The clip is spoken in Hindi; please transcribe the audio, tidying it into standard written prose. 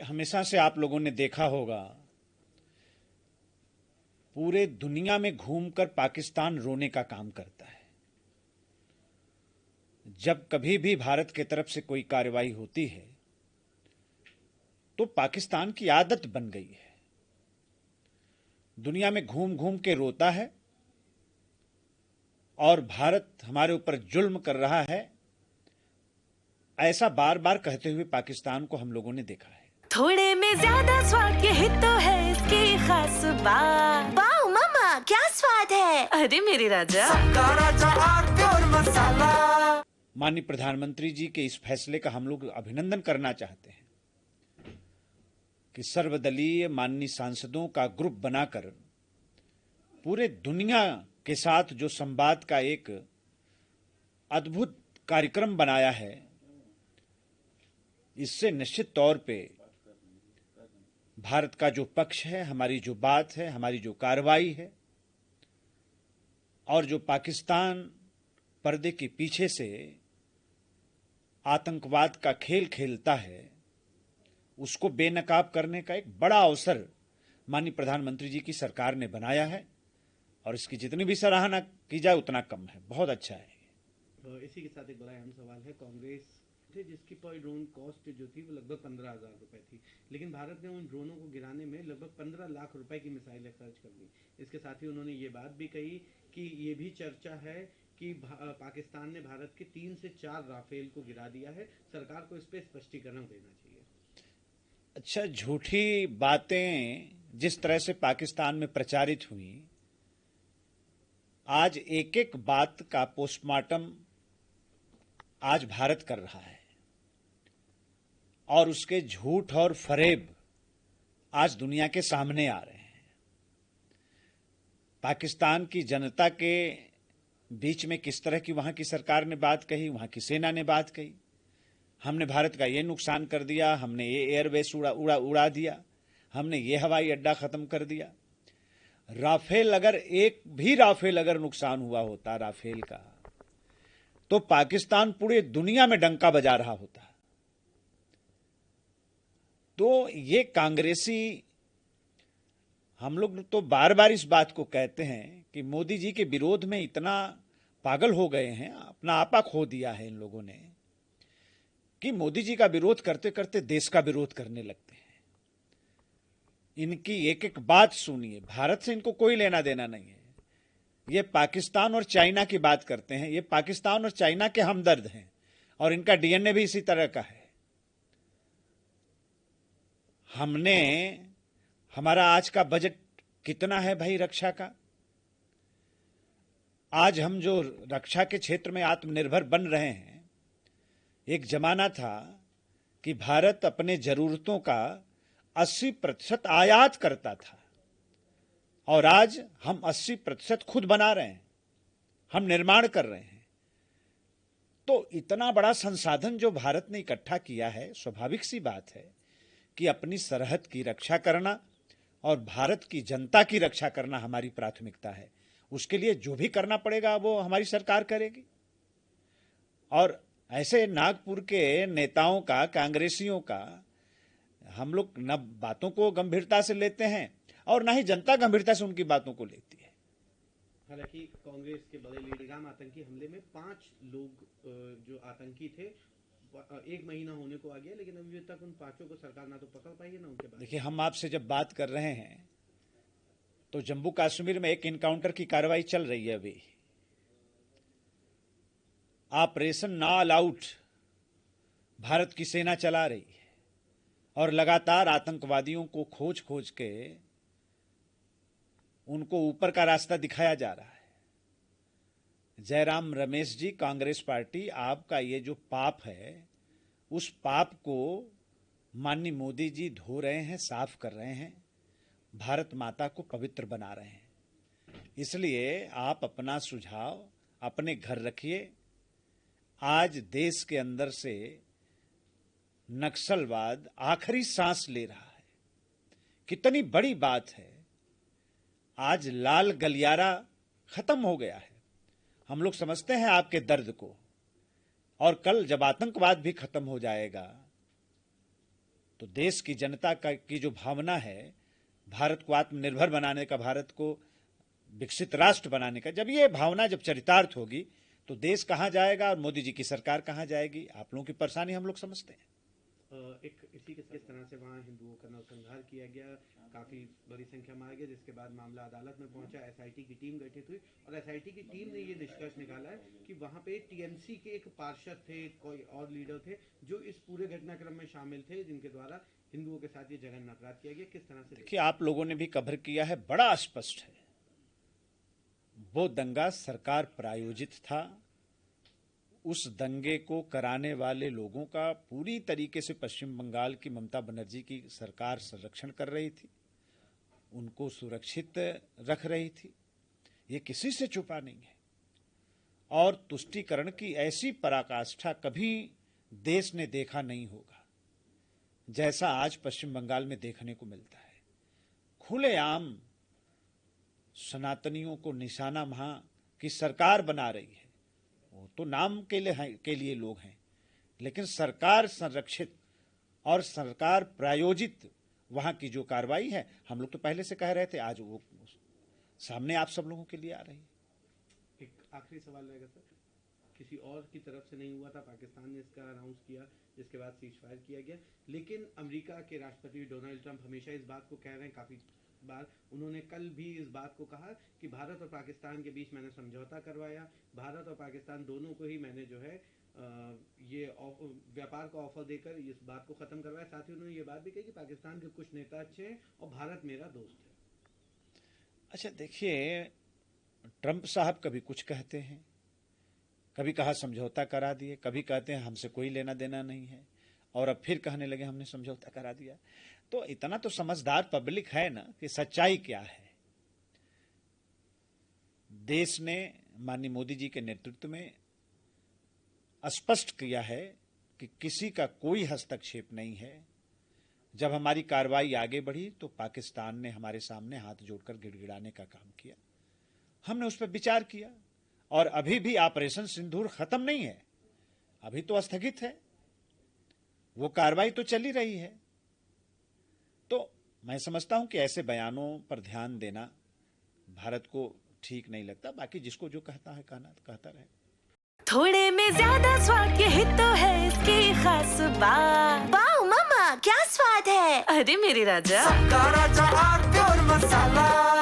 हमेशा से आप लोगों ने देखा होगा, पूरे दुनिया में घूमकर पाकिस्तान रोने का काम करता है। जब कभी भी भारत की तरफ से कोई कार्रवाई होती है तो पाकिस्तान की आदत बन गई है, दुनिया में घूम घूम के रोता है और भारत हमारे ऊपर जुल्म कर रहा है, ऐसा बार बार कहते हुए पाकिस्तान को हम लोगों ने देखा है। थोड़े में ज्यादा स्वाद यही तो है इसकी खास बात। वाओ मम्मा, क्या स्वाद है। अरे मेरे राजा, माननीय प्रधानमंत्री जी के इस फैसले का हम लोग अभिनंदन करना चाहते हैं कि सर्वदलीय माननीय सांसदों का ग्रुप बनाकर पूरे दुनिया के साथ जो संवाद का एक अद्भुत कार्यक्रम बनाया है, इससे निश्चित तौर पे भारत का जो पक्ष है, हमारी जो बात है, हमारी जो कार्रवाई है और जो पाकिस्तान पर्दे के पीछे से आतंकवाद का खेल खेलता है, उसको बेनकाब करने का एक बड़ा अवसर माननीय प्रधानमंत्री जी की सरकार ने बनाया है और इसकी जितनी भी सराहना की जाए उतना कम है। बहुत अच्छा है। इसी के साथ एक बड़ा अहम सवाल है, कांग्रेस थे जिसकी पर ड्रोन कॉस्ट जो थी वो लगभग 15,000 रुपए थी, लेकिन भारत ने उन ड्रोनों को गिराने में लगभग 15 लाख रुपए की मिसाइलें खर्च कर दी। इसके साथ ही उन्होंने ये बात भी कही कि ये भी चर्चा है कि पाकिस्तान ने भारत के 3 से 4 राफेल को गिरा दिया है, सरकार को इस पर स्पष्टीकरण देना चाहिए। अच्छा, झूठी बातें जिस तरह से पाकिस्तान में प्रचारित हुई, आज एक एक बात का पोस्टमार्टम आज भारत कर रहा है और उसके झूठ और फरेब आज दुनिया के सामने आ रहे हैं। पाकिस्तान की जनता के बीच में किस तरह की वहां की सरकार ने बात कही, वहां की सेना ने बात कही, हमने भारत का ये नुकसान कर दिया, हमने ये एयरबेस उड़ा दिया, हमने ये हवाई अड्डा खत्म कर दिया। राफेल अगर एक भी राफेल अगर नुकसान हुआ होता राफेल का, तो पाकिस्तान पूरी दुनिया में डंका बजा रहा होता। तो ये कांग्रेसी, हम लोग तो बार बार इस बात को कहते हैं कि मोदी जी के विरोध में इतना पागल हो गए हैं, अपना आपा खो दिया है इन लोगों ने कि मोदी जी का विरोध करते करते देश का विरोध करने लगते हैं। इनकी एक एक बात सुनिए, भारत से इनको कोई लेना देना नहीं है। ये पाकिस्तान और चाइना की बात करते हैं, ये पाकिस्तान और चाइना के हमदर्द हैं और इनका डीएनए भी इसी तरह का है। हमारा आज का बजट कितना है भाई रक्षा का? आज हम जो रक्षा के क्षेत्र में आत्मनिर्भर बन रहे हैं, एक जमाना था कि भारत अपने जरूरतों का 80% आयात करता था और आज हम 80% खुद बना रहे हैं, हम निर्माण कर रहे हैं। तो इतना बड़ा संसाधन जो भारत ने इकट्ठा किया है, स्वाभाविक सी बात है कि अपनी सरहद की रक्षा करना और भारत की जनता की रक्षा करना हमारी प्राथमिकता है। उसके लिए जो भी करना पड़ेगा वो हमारी सरकार करेगी। और ऐसे नागपुर के नेताओं का, कांग्रेसियों का, हम लोग न बातों को गंभीरता से लेते हैं और ना ही जनता गंभीरता से उनकी बातों को लेती है। हालांकि कांग्रेस के बड़े लीडरगाम आतंकी हमले में 5 लोग जो आतंकी थे, 1 महीना होने को आ गया, लेकिन अभी तक उन 5 को सरकार ना तो पकड़ पाई है ना उनके बाद। देखिए, हम आपसे जब बात कर रहे हैं तो जम्मू कश्मीर में एक इनकाउंटर की कार्रवाई चल रही है। अभी ऑपरेशन नॉल आउट भारत की सेना चला रही है और लगातार आतंकवादियों को खोज खोज के उनको ऊपर का रास्ता दिखाया जा रहा है। जयराम रमेश जी, कांग्रेस पार्टी, आपका ये जो पाप है, उस पाप को माननीय मोदी जी धो रहे हैं, साफ कर रहे हैं, भारत माता को पवित्र बना रहे हैं। इसलिए आप अपना सुझाव अपने घर रखिए। आज देश के अंदर से नक्सलवाद आखिरी सांस ले रहा है। कितनी बड़ी बात है, आज लाल गलियारा खत्म हो गया है। हम लोग समझते हैं आपके दर्द को, और कल जब आतंकवाद भी खत्म हो जाएगा तो देश की जनता की जो भावना है, भारत को आत्मनिर्भर बनाने का, भारत को विकसित राष्ट्र बनाने का, जब ये भावना जब चरितार्थ होगी तो देश कहाँ जाएगा और मोदी जी की सरकार कहाँ जाएगी। आप लोगों की परेशानी हम लोग समझते हैं। एक इसी के किस तरह से वहाँ हिंदुओं का नरसंहार किया गया, काफी बड़ी संख्या में आ गया, जिसके बाद मामला अदालत में पहुंचा, एसआईटी की टीम गठित हुई और एसआईटी की टीम ने ये निष्कर्ष निकाला है कि वहाँ पे टीएमसी के एक पार्षद थे, कोई और लीडर थे जो इस पूरे घटनाक्रम में शामिल थे, जिनके द्वारा हिंदुओं के साथ ये जघन्य अपराध किया गया। किस तरह से देखिए, आप लोगों ने भी कवर किया है, बड़ा स्पष्ट है, वो दंगा सरकार प्रायोजित था। उस दंगे को कराने वाले लोगों का पूरी तरीके से पश्चिम बंगाल की ममता बनर्जी की सरकार संरक्षण कर रही थी, उनको सुरक्षित रख रही थी, ये किसी से छुपा नहीं है। और तुष्टीकरण की ऐसी पराकाष्ठा कभी देश ने देखा नहीं होगा जैसा आज पश्चिम बंगाल में देखने को मिलता है। खुलेआम सनातनियों को निशाना वहां की सरकार बना रही है। वो तो नाम के लिए लोग हैं, लेकिन सरकार संरक्षित और सरकार प्रायोजित वहां की जो कार्रवाई है, हम लोग तो पहले से कह रहे थे, आज वो सामने आप सब लोगों के लिए आ रही है। एक आखिरी सवाल रहेगा सर, किसी और की तरफ से नहीं हुआ था, पाकिस्तान ने इसका अनाउंस किया, जिसके बाद सीज फायर किया गया, लेकिन अमेरिका के राष्ट्रपति डोनाल्ड ट्रंप हमेशा इस बात को कह रहे हैं, काफी बार उन्होंने कल भी इस बात को कहा कि भारत और पाकिस्तान के बीच मैंने समझौता करवाया, भारत और पाकिस्तान दोनों को ही मैंने जो है ये व्यापार का ऑफर देकर इस बात को खत्म करवाया। साथ ही उन्होंने ये बात भी कही कि पाकिस्तान के कुछ नेता अच्छे हैं और भारत मेरा दोस्त है। अच्छा देखिए, ट्रंप साहब कभी कुछ कहते हैं, कभी कहा समझौता करा दिए, कभी कहते हैं हमसे कोई लेना देना नहीं है, और अब फिर कहने लगे हमने समझौता करा दिया। तो इतना तो समझदार पब्लिक है ना कि सच्चाई क्या है। देश ने माननीय मोदी जी के नेतृत्व में स्पष्ट किया है कि किसी का कोई हस्तक्षेप नहीं है। जब हमारी कार्रवाई आगे बढ़ी तो पाकिस्तान ने हमारे सामने हाथ जोड़कर गिड़गिड़ाने का काम किया, हमने उस पर विचार किया, और अभी भी ऑपरेशन सिंदूर खत्म नहीं है, अभी तो स्थगित है, वो कार्रवाई तो चली रही है। तो मैं समझता हूं कि ऐसे बयानों पर ध्यान देना भारत को ठीक नहीं लगता। बाकी जिसको जो कहता है कहता रहे। थोड़े में ज्यादा स्वाद, यही तो है इसकी खास बात। वाओ मम्मा, क्या स्वाद है। अरे मेरे राजा, सबका राजा और प्योर मसाला।